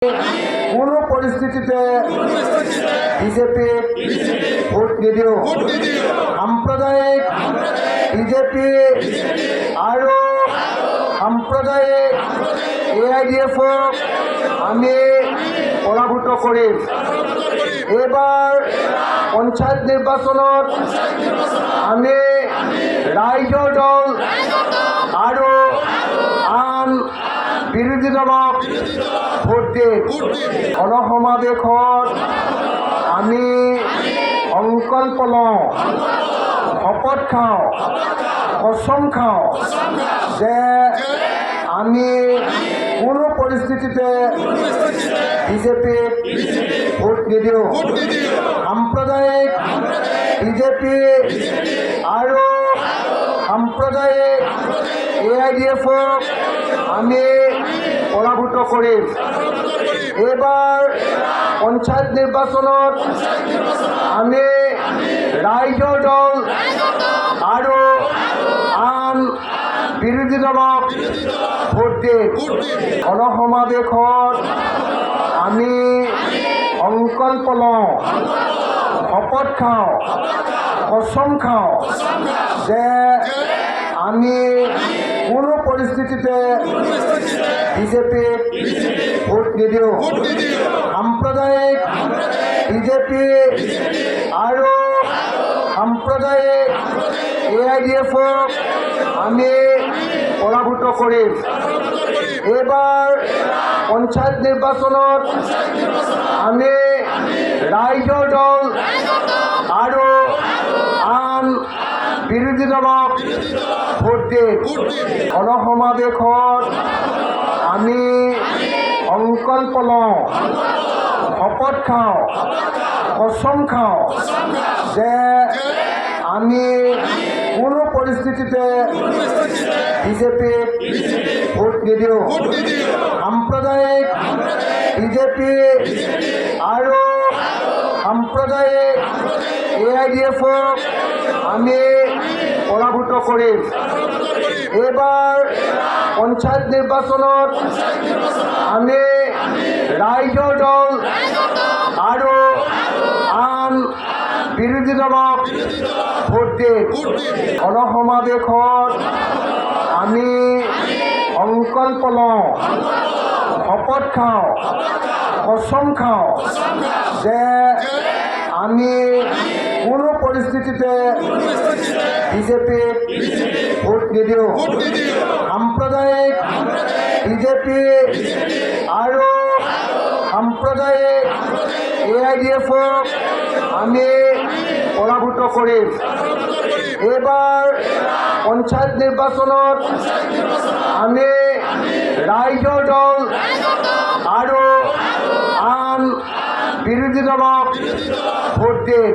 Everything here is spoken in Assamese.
কোনো পৰিস্থিতিতে বিজেপি ভোট নিদিও। সাম্প্ৰদায়িক বিজেপি আৰু সাম্প্ৰদায়িক AIDF-ক আমি পৰাভূত কৰিম। এইবাৰ পঞ্চায়ত নিৰ্বাচনত আমি ৰাইজৰ দল আৰু আন বিৰোধী দলক ভোট দিম। গণসমাৱেশত আমি সংকল্প লওঁ, শপত খাওঁ, কচম খাওঁ যে আমি কোনো পৰিস্থিতিতে বিজেপিক ভোট নিদিওঁ। সাম্প্ৰদায়িক বিজেপি আৰু সাম্প্ৰদায়িক AIDF-ক আমি পৰাভূত কৰিম। এইবাৰ পঞ্চায়ত নিৰ্বাচনত আমি ৰাইজৰ দল আৰু আন বিৰোধী দলক ভোট দিম। গণসমাৱেশত আমি সংকল্প লওঁ, শপত খাওঁ, কচম খাওঁ যে আমি কোনো পৰিস্থিতিতে বিজেপিক ভোট নিদিওঁ। সাম্প্ৰদায়িক বিজেপি আৰু সাম্প্ৰদায়িক AIDF-ক আমি পৰাভূত কৰিম। এইবাৰ পঞ্চায়ত নিৰ্বাচনত আমি ৰাইজৰ দল আৰু আন বিৰোধী দলক ভোট দিম। গণসমাৱেশত আমি সংকল্প লওঁ, শপত খাওঁ, কচম খাওঁ যে আমি কোনো পৰিস্থিতিতে বিজেপিক ভোট নিদিওঁ। সাম্প্ৰদায়িক বিজেপি আৰু সাম্প্ৰদায়িক AIDF-ক আমি পৰাভূত কৰিম। এইবাৰ পঞ্চায়ত নিৰ্বাচনত আমি ৰাইজৰ দল আৰু আন বিৰোধী দলক ভোট দিম। গণসমাৱেশত আমি সংকল্প লওঁ, শপত খাওঁ, কচম খাওঁ যে আমি কোনো পৰিস্থিতিতে বিজেপিক ভোট নিদিওঁ। সাম্প্ৰদায়িক বিজেপি আৰু সাম্প্ৰদায়িক AIDF-ক আমি পৰাভূত কৰিম। এইবাৰ পঞ্চায়ত নিৰ্বাচনত আমি ৰাইজৰ দল আৰু আন বিৰোধী দলক ভোট দিম।